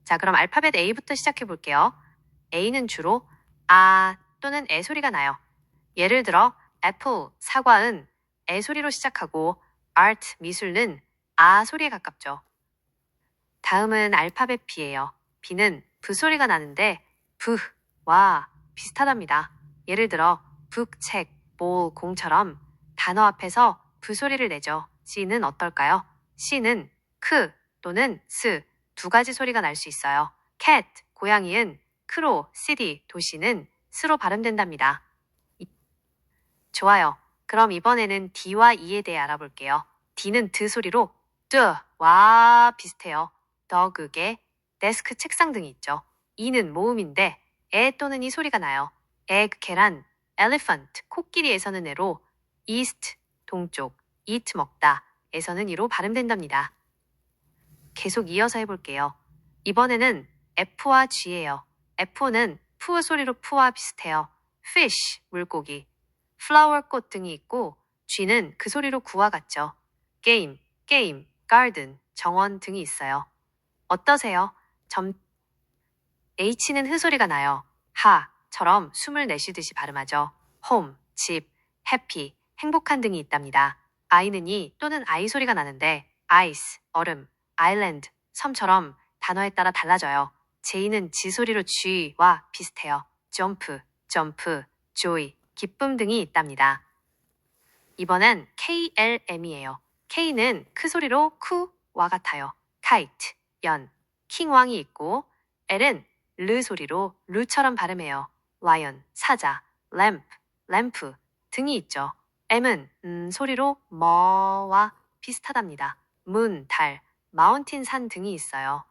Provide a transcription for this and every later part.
자, 그럼 알파벳 A부터 시작해 볼게요. A는 주로 아 또는 에 소리가 나요. 예를 들어 애플, 사과는 에 소리로 시작하고 art, 미술은 아 소리에 가깝죠. 다음은 알파벳 B예요. B는 브 소리가 나는데 부와 비슷하답니다. 예를 들어 북, 책, 볼, 공처럼 단어 앞에서 브 소리를 내죠. C는 어떨까요? C는 크 또는 스 두 가지 소리가 날 수 있어요. cat, 고양이는 크로, city, 도시는 스로 발음된답니다. 좋아요. 그럼 이번에는 D와 E에 대해 알아볼게요. D는 드 소리로 와 비슷해요. 더 그게 데스크 책상 등이 있죠. E는 모음인데 에 또는 이 소리가 나요. egg 계란, elephant 코끼리에서는 에로 east 동쪽, eat 먹다 에서는 이로 발음된답니다. 계속 이어서 해볼게요. 이번에는 F와 G예요. F는 푸 소리로 푸와 비슷해요. fish 물고기, flower 꽃 등이 있고 G는 그 소리로 구와 같죠. 게임, garden, 정원 등이 있어요. 어떠세요? H는 흐 소리가 나요. 하처럼 숨을 내쉬듯이 발음하죠. home, 집, happy, 행복한 등이 있답니다. I는 이 또는 I 소리가 나는데 ice, 얼음, island, 섬처럼 단어에 따라 달라져요. J는 지 소리로 G와 비슷해요. jump, joy, 기쁨 등이 있답니다. 이번엔 KLM이에요. K는 크 소리로 쿠와 같아요. kite, 연, 킹왕이 있고 L은 르 소리로 루처럼 발음해요. lion, 사자, lamp 등이 있죠. M은 소리로 머와 비슷하답니다. moon, 달, mountain, 산 등이 있어요.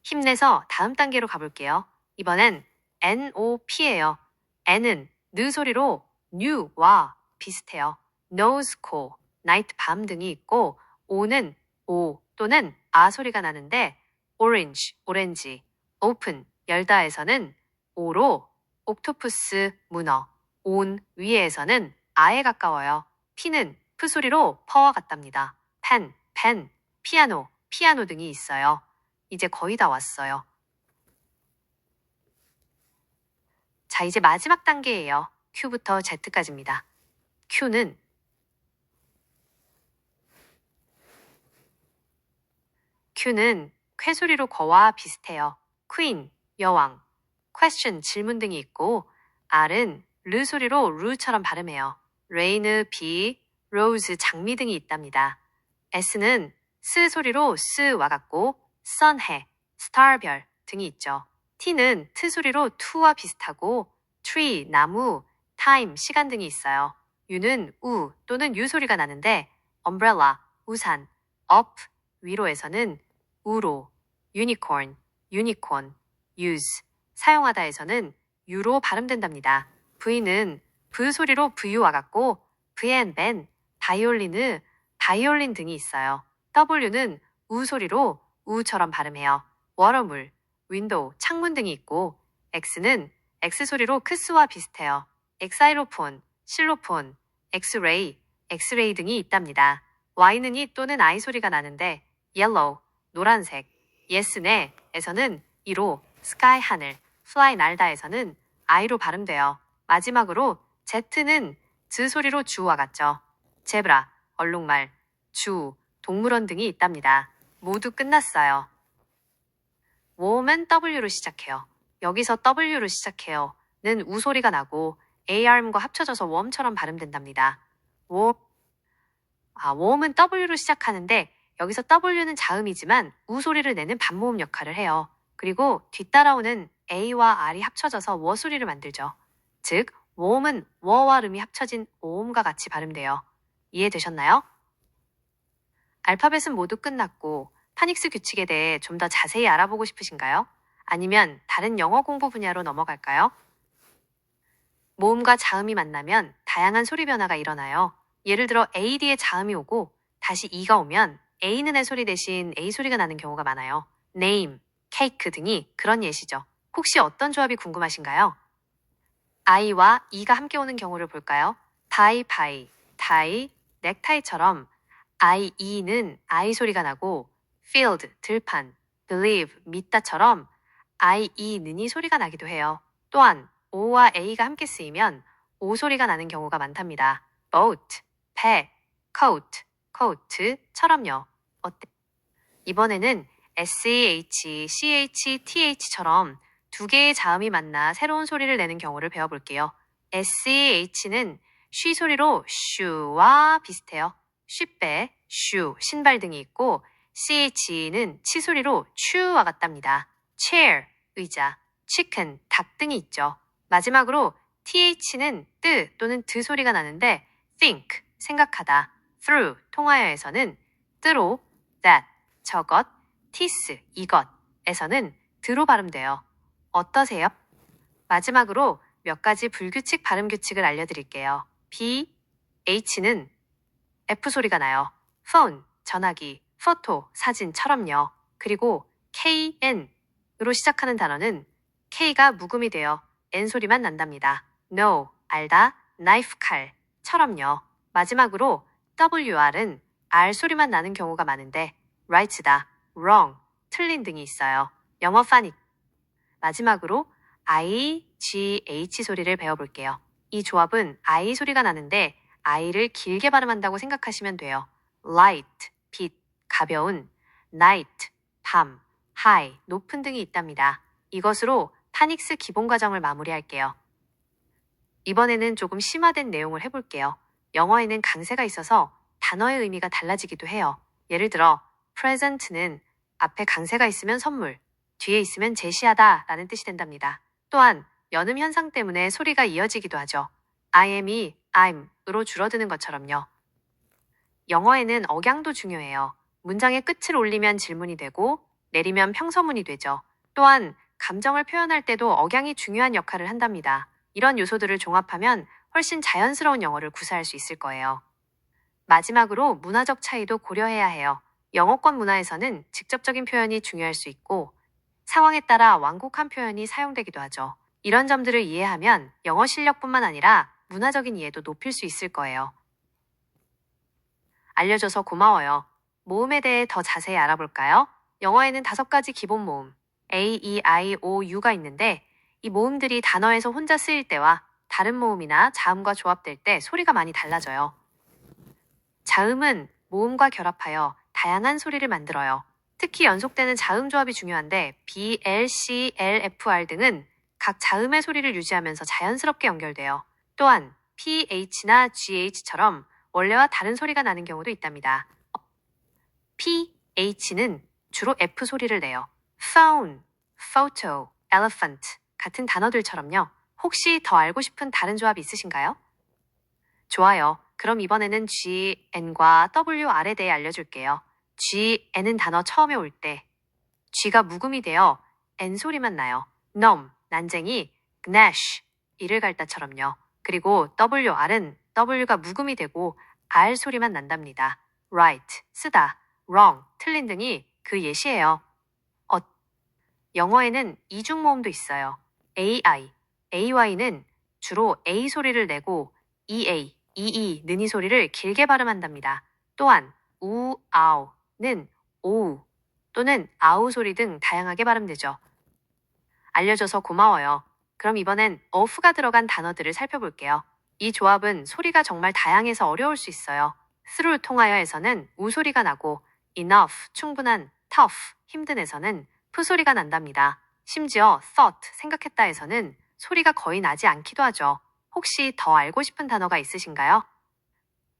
힘내서 다음 단계로 가볼게요. 이번엔 NOP예요. N은 느 소리로 new와 비슷해요. nose, 코, night, 밤 등이 있고 O는 오 또는 아 소리가 나는데 orange, 오렌지, open, 열다에서는 오로 옥토푸스, 문어, 온, 위에에서는 아에 가까워요. P는 프 소리로 퍼와 같답니다. 펜, 피아노 등이 있어요. 이제 거의 다 왔어요. 자, 이제 마지막 단계예요. Q부터 Z까지입니다. Q는 쾌소리로 거와 비슷해요. queen, 여왕, question, 질문 등이 있고 R은 르 소리로 루처럼 발음해요. rain, 비, rose, 장미 등이 있답니다. S는 스 소리로 스와 같고 sun, 해, star, 별 등이 있죠. T는 트 소리로 투와 비슷하고 tree, 나무, time, 시간 등이 있어요. U는 우 또는 유 소리가 나는데 umbrella, 우산, up, 위로에서는 우로, unicorn, use, 사용하다에서는 유로 발음된답니다. V는 브 소리로 부유와 같고 vn, 벤, 바이올린 등이 있어요. W는 우 소리로 우처럼 발음해요. 워터물, 윈도우, 창문 등이 있고 X는 X 소리로 크스와 비슷해요. 엑사이로폰, 실로폰, 엑스레이 등이 있답니다. Y는 이 또는 I 소리가 나는데 yellow, 노란색, yes, 네에서는 이로 sky, 하늘, fly, 날다에서는 I로 발음돼요. 마지막으로 Z는 즈 소리로 주와 같죠. 제브라, 얼룩말, 주, 동물원 등이 있답니다. 모두 끝났어요. 웜은 W로 시작해요. 여기서 W로 시작해요. 는 우 소리가 나고 ARM과 합쳐져서 웜처럼 발음된답니다. 웜은 W로 시작하는데 여기서 W는 자음이지만 우 소리를 내는 반모음 역할을 해요. 그리고 뒤따라오는 A와 R이 합쳐져서 워 소리를 만들죠. 즉, 웜은 워와 름이 합쳐진 오음과 같이 발음돼요. 이해되셨나요? 알파벳은 모두 끝났고 파닉스 규칙에 대해 좀 더 자세히 알아보고 싶으신가요? 아니면 다른 영어 공부 분야로 넘어갈까요? 모음과 자음이 만나면 다양한 소리 변화가 일어나요. 예를 들어 A 뒤에 자음이 오고 다시 E가 오면 A는 의 소리 대신 A 소리가 나는 경우가 많아요. name, cake 등이 그런 예시죠. 혹시 어떤 조합이 궁금하신가요? I와 E가 함께 오는 경우를 볼까요? 타이, 넥타이처럼 I, E는 I 소리가 나고 field, 들판, believe, 믿다처럼 I, E, 는이 소리가 나기도 해요. 또한 O와 A가 함께 쓰이면 O 소리가 나는 경우가 많답니다. boat, 배, coat, coat처럼요. 어때? 이번에는 SH, CH, TH처럼 두 개의 자음이 만나 새로운 소리를 내는 경우를 배워볼게요. SH는 쉬 소리로 슈와 비슷해요. 쉽배, 슈, 신발 등이 있고 CH는 치 소리로 추와 같답니다. chair, 의자, chicken, 닭 등이 있죠. 마지막으로 TH는 뜨 또는 드 소리가 나는데 think, 생각하다, through, 통하여에서는 뜨로 that, 저것, this, 이것에서는 드로 발음돼요. 어떠세요? 마지막으로 몇 가지 불규칙 발음 규칙을 알려드릴게요. B, H는 F 소리가 나요. phone, 전화기, photo, 사진처럼요. 그리고 K, N으로 시작하는 단어는 K가 묵음이 되어 N 소리만 난답니다. know, 알다, knife, 칼처럼요. 마지막으로 WR은 R 소리만 나는 경우가 많은데 right다, wrong, 틀린 등이 있어요. 영어 파닉. 마지막으로 I, G, H 소리를 배워볼게요. 이 조합은 I 소리가 나는데 I를 길게 발음한다고 생각하시면 돼요. light, 빛, 가벼운, night, 밤, high, 높은 등이 있답니다. 이것으로 파닉스 기본 과정을 마무리할게요. 이번에는 조금 심화된 내용을 해볼게요. 영어에는 강세가 있어서 단어의 의미가 달라지기도 해요. 예를 들어 present는 앞에 강세가 있으면 선물, 뒤에 있으면 제시하다 라는 뜻이 된답니다. 또한 연음 현상 때문에 소리가 이어지기도 하죠. I am이 I'm으로 줄어드는 것처럼요. 영어에는 억양도 중요해요. 문장의 끝을 올리면 질문이 되고 내리면 평서문이 되죠. 또한 감정을 표현할 때도 억양이 중요한 역할을 한답니다. 이런 요소들을 종합하면 훨씬 자연스러운 영어를 구사할 수 있을 거예요. 마지막으로 문화적 차이도 고려해야 해요. 영어권 문화에서는 직접적인 표현이 중요할 수 있고 상황에 따라 완곡한 표현이 사용되기도 하죠. 이런 점들을 이해하면 영어 실력뿐만 아니라 문화적인 이해도 높일 수 있을 거예요. 알려줘서 고마워요. 모음에 대해 더 자세히 알아볼까요? 영어에는 5가지 기본 모음 A, E, I, O, U가 있는데 이 모음들이 단어에서 혼자 쓰일 때와 다른 모음이나 자음과 조합될 때 소리가 많이 달라져요. 자음은 모음과 결합하여 다양한 소리를 만들어요. 특히 연속되는 자음 조합이 중요한데 B, L, C, L, F, R 등은 각 자음의 소리를 유지하면서 자연스럽게 연결돼요. 또한 P, H나 GH처럼 원래와 다른 소리가 나는 경우도 있답니다. P, H는 주로 F 소리를 내요. phone, photo, elephant 같은 단어들처럼요. 혹시 더 알고 싶은 다른 조합이 있으신가요? 좋아요. 그럼 이번에는 G, N과 W, R에 대해 알려줄게요. G, N은 단어 처음에 올 때 G가 묵음이 되어 N 소리만 나요. numb, 난쟁이, gnash, 이를 갈다처럼요. 그리고 W, R은 W가 묵음이 되고 R 소리만 난답니다. right, 쓰다, wrong, 틀린 등이 그 예시예요. 영어에는 이중 모음도 있어요. AI, AY는 주로 A 소리를 내고 EA, EE, 는이 소리를 길게 발음한답니다. 또한 우, 아우는 오우 또는 아우 소리 등 다양하게 발음되죠. 알려줘서 고마워요. 그럼 이번엔 of가 들어간 단어들을 살펴볼게요. 이 조합은 소리가 정말 다양해서 어려울 수 있어요. through 통하여에서는 우 소리가 나고 enough, 충분한, tough, 힘든에서는 프 소리가 난답니다. 심지어 thought, 생각했다에서는 소리가 거의 나지 않기도 하죠. 혹시 더 알고 싶은 단어가 있으신가요?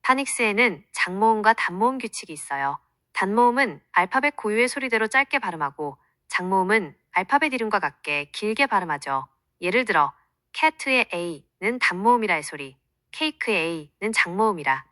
파닉스에는 장모음과 단모음 규칙이 있어요. 단모음은 알파벳 고유의 소리대로 짧게 발음하고 장모음은 알파벳 이름과 같게 길게 발음하죠. 예를 들어 cat의 A는 단모음이라의 소리, cake의 A는 장모음이라.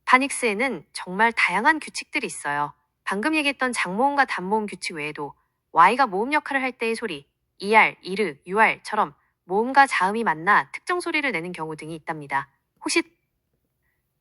파닉스에는 정말 다양한 규칙들이 있어요. 방금 얘기했던 장모음과 단모음 규칙 외에도 Y가 모음 역할을 할 때의 소리, ER, 이르, UR처럼 모음과 자음이 만나 특정 소리를 내는 경우 등이 있답니다. 혹시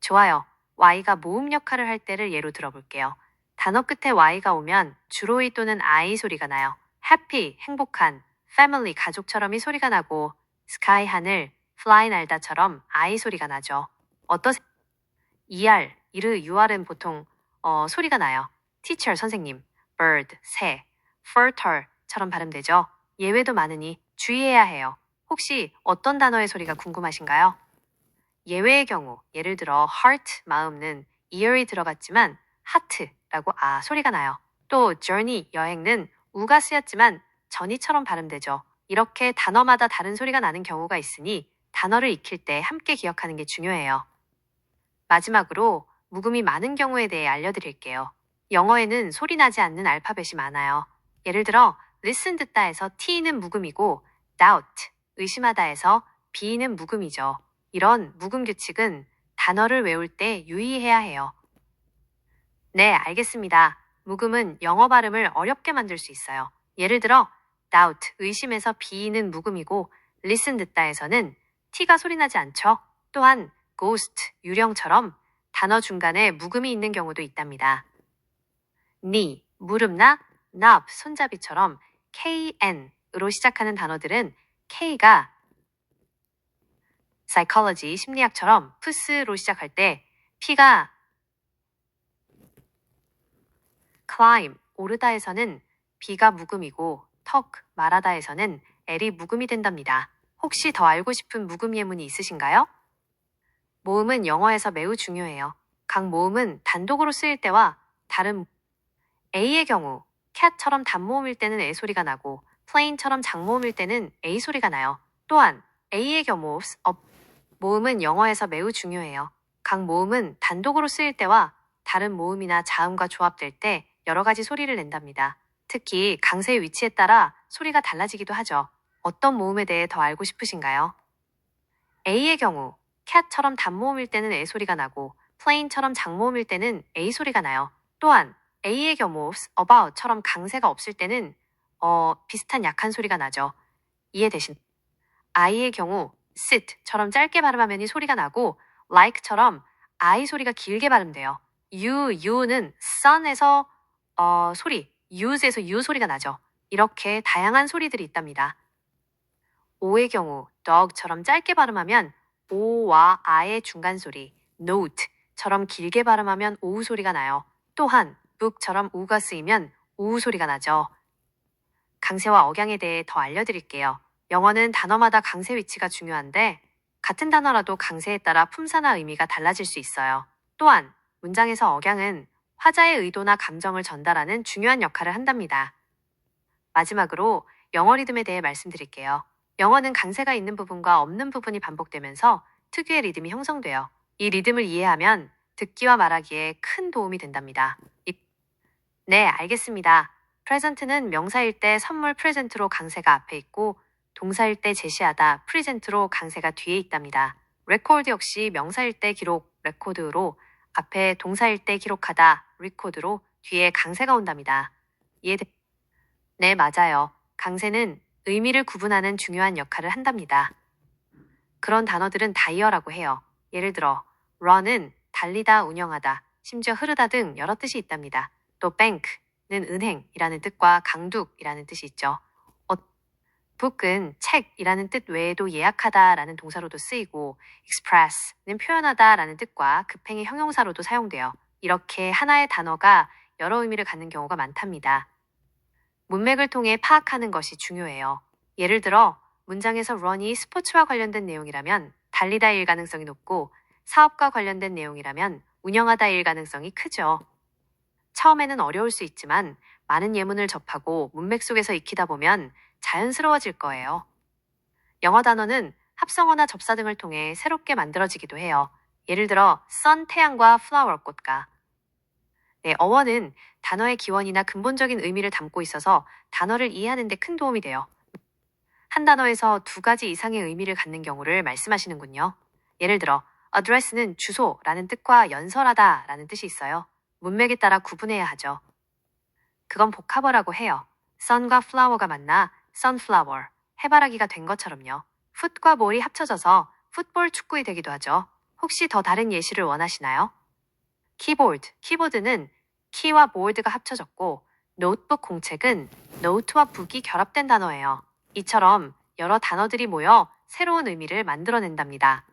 좋아요. Y가 모음 역할을 할 때를 예로 들어볼게요. 단어 끝에 Y가 오면 주로 이 또는 I 소리가 나요. happy, 행복한, family, 가족처럼이 소리가 나고 sky, 하늘, fly, 날다처럼 I 소리가 나죠. 어떠세요? ER, 이르, UR은 보통 소리가 나요. teacher, 선생님, bird, 새, fertile처럼 발음되죠. 예외도 많으니 주의해야 해요. 혹시 어떤 단어의 소리가 궁금하신가요? 예외의 경우, 예를 들어 heart, 마음은 ear이 들어갔지만 heart라고 소리가 나요. 또 journey, 여행은 우가 쓰였지만 전이처럼 발음되죠. 이렇게 단어마다 다른 소리가 나는 경우가 있으니 단어를 익힐 때 함께 기억하는 게 중요해요. 마지막으로 묵음이 많은 경우에 대해 알려드릴게요. 영어에는 소리 나지 않는 알파벳이 많아요. 예를 들어 listen 듣다에서 T는 묵음이고 doubt, 의심하다에서 B는 묵음이죠. 이런 묵음 규칙은 단어를 외울 때 유의해야 해요. 네, 알겠습니다. 묵음은 영어 발음을 어렵게 만들 수 있어요. 예를 들어 doubt, 의심에서 B는 묵음이고 listen 듣다에서는 T가 소리 나지 않죠. 또한 ghost, 유령처럼 단어 중간에 묵음이 있는 경우도 있답니다. knee, 무릎나 knob, 손잡이처럼 kn으로 시작하는 단어들은 K가 psychology, 심리학처럼 푸스로 시작할 때 P가 climb, 오르다에서는 B가 묵음이고 talk, 말하다에서는 L이 묵음이 된답니다. 혹시 더 알고 싶은 묵음 예문이 있으신가요? 모음은 영어에서 매우 중요해요. 각 모음은 단독으로 쓰일 때와 다른 A의 경우 cat처럼 단모음일 때는 에 소리가 나고 plane처럼 장모음일 때는 A 소리가 나요. 또한 A의 경우 모음은 영어에서 매우 중요해요. 각 모음은 단독으로 쓰일 때와 다른 모음이나 자음과 조합될 때 여러 가지 소리를 낸답니다. 특히 강세의 위치에 따라 소리가 달라지기도 하죠. 어떤 모음에 대해 더 알고 싶으신가요? A의 경우 cat처럼 단모음일 때는 에 소리가 나고 plane처럼 장모음일 때는 A 소리가 나요. 또한 A의 경우 about처럼 강세가 없을 때는 비슷한 약한 소리가 나죠. 이해되신? I의 경우 sit처럼 짧게 발음하면 이 소리가 나고 like처럼 I 소리가 길게 발음돼요. U는 sun에서 소리, use에서 U 소리가 나죠. 이렇게 다양한 소리들이 있답니다. O의 경우 dog처럼 짧게 발음하면 O와 A의 중간 소리, note처럼 길게 발음하면 오우 소리가 나요. 또한 book처럼 우가 쓰이면 우우 소리가 나죠. 강세와 억양에 대해 더 알려드릴게요. 영어는 단어마다 강세 위치가 중요한데 같은 단어라도 강세에 따라 품사나 의미가 달라질 수 있어요. 또한 문장에서 억양은 화자의 의도나 감정을 전달하는 중요한 역할을 한답니다. 마지막으로 영어 리듬에 대해 말씀드릴게요. 영어는 강세가 있는 부분과 없는 부분이 반복되면서 특유의 리듬이 형성돼요. 이 리듬을 이해하면 듣기와 말하기에 큰 도움이 된답니다. 네, 알겠습니다. present는 명사일 때 선물 프레젠트로 강세가 앞에 있고 동사일 때 제시하다 프리젠트로 강세가 뒤에 있답니다. record 역시 명사일 때 기록 record로 앞에 동사일 때 기록하다 record로 뒤에 강세가 온답니다. 이해돼? 네, 맞아요. 강세는 의미를 구분하는 중요한 역할을 한답니다. 그런 단어들은 다이어라고 해요. 예를 들어 run은 달리다, 운영하다, 심지어 흐르다 등 여러 뜻이 있답니다. 또 bank는 은행이라는 뜻과 강둑이라는 뜻이 있죠. book은 책이라는 뜻 외에도 예약하다라는 동사로도 쓰이고 express는 표현하다라는 뜻과 급행의 형용사로도 사용돼요. 이렇게 하나의 단어가 여러 의미를 갖는 경우가 많답니다. 문맥을 통해 파악하는 것이 중요해요. 예를 들어 문장에서 run이 스포츠와 관련된 내용이라면 달리다일 가능성이 높고 사업과 관련된 내용이라면 운영하다일 가능성이 크죠. 처음에는 어려울 수 있지만 많은 예문을 접하고 문맥 속에서 익히다 보면 자연스러워질 거예요. 영어 단어는 합성어나 접사 등을 통해 새롭게 만들어지기도 해요. 예를 들어 sun, 태양과 flower, 꽃과. 네, 어원은 단어의 기원이나 근본적인 의미를 담고 있어서 단어를 이해하는 데 큰 도움이 돼요. 한 단어에서 두 가지 이상의 의미를 갖는 경우를 말씀하시는군요. 예를 들어 address는 주소라는 뜻과 연설하다라는 뜻이 있어요. 문맥에 따라 구분해야 하죠. 그건 복합어라고 해요. sun과 flower가 만나 sunflower, 해바라기가 된 것처럼요. foot과 ball이 합쳐져서 풋볼 축구이 되기도 하죠. 혹시 더 다른 예시를 원하시나요? 키보드, 키보드는 키와 보드가 합쳐졌고 노트북 공책은 노트와 북이 결합된 단어예요. 이처럼 여러 단어들이 모여 새로운 의미를 만들어낸답니다.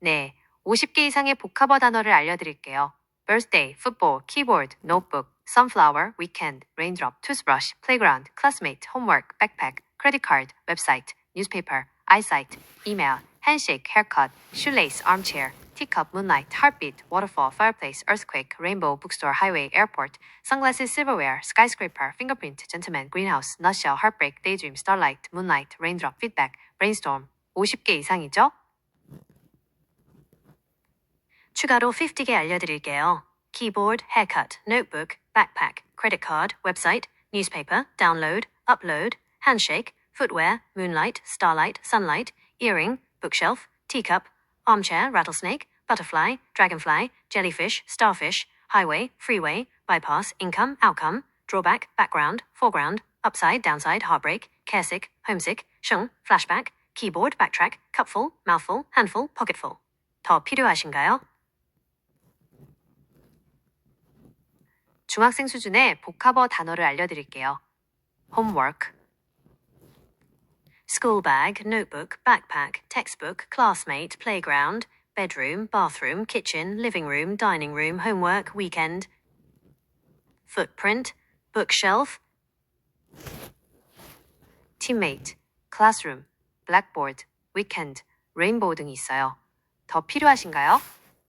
네, 50개 이상의 복합어 단어를 알려드릴게요. birthday, football, keyboard, notebook, sunflower, weekend, raindrop, toothbrush, playground, classmate, homework, backpack, credit card, website, newspaper, eyesight, email, handshake, haircut, shoelace, armchair, teacup, moonlight, heartbeat, waterfall, fireplace, earthquake, rainbow, bookstore, highway, airport, sunglasses, silverware, skyscraper, fingerprint, gentleman, greenhouse, nutshell, heartbreak, daydream, starlight, moonlight, raindrop, feedback, brainstorm. 50개 이상이죠? 추가로 50개 알려드릴게요. keyboard, haircut, notebook, backpack, credit card, website, newspaper, download, upload, handshake, footwear, moonlight, starlight, sunlight, earring, bookshelf, teacup, armchair, rattlesnake, butterfly, dragonfly, jellyfish, starfish, highway, freeway, bypass, income, outcome, drawback, background, foreground, upside, downside, heartbreak, caresick, homesick, shung, flashback, keyboard, backtrack, cupful, mouthful, handful, pocketful. 더 필요하신가요? 중학생 수준의 복합어 단어를 알려드릴게요. homework, school bag, notebook, backpack, textbook, classmate, playground, bedroom, bathroom, kitchen, living room, dining room, homework, weekend, footprint, bookshelf, teammate, classroom, blackboard, weekend, rainbow 등이 있어요. 더 필요하신가요?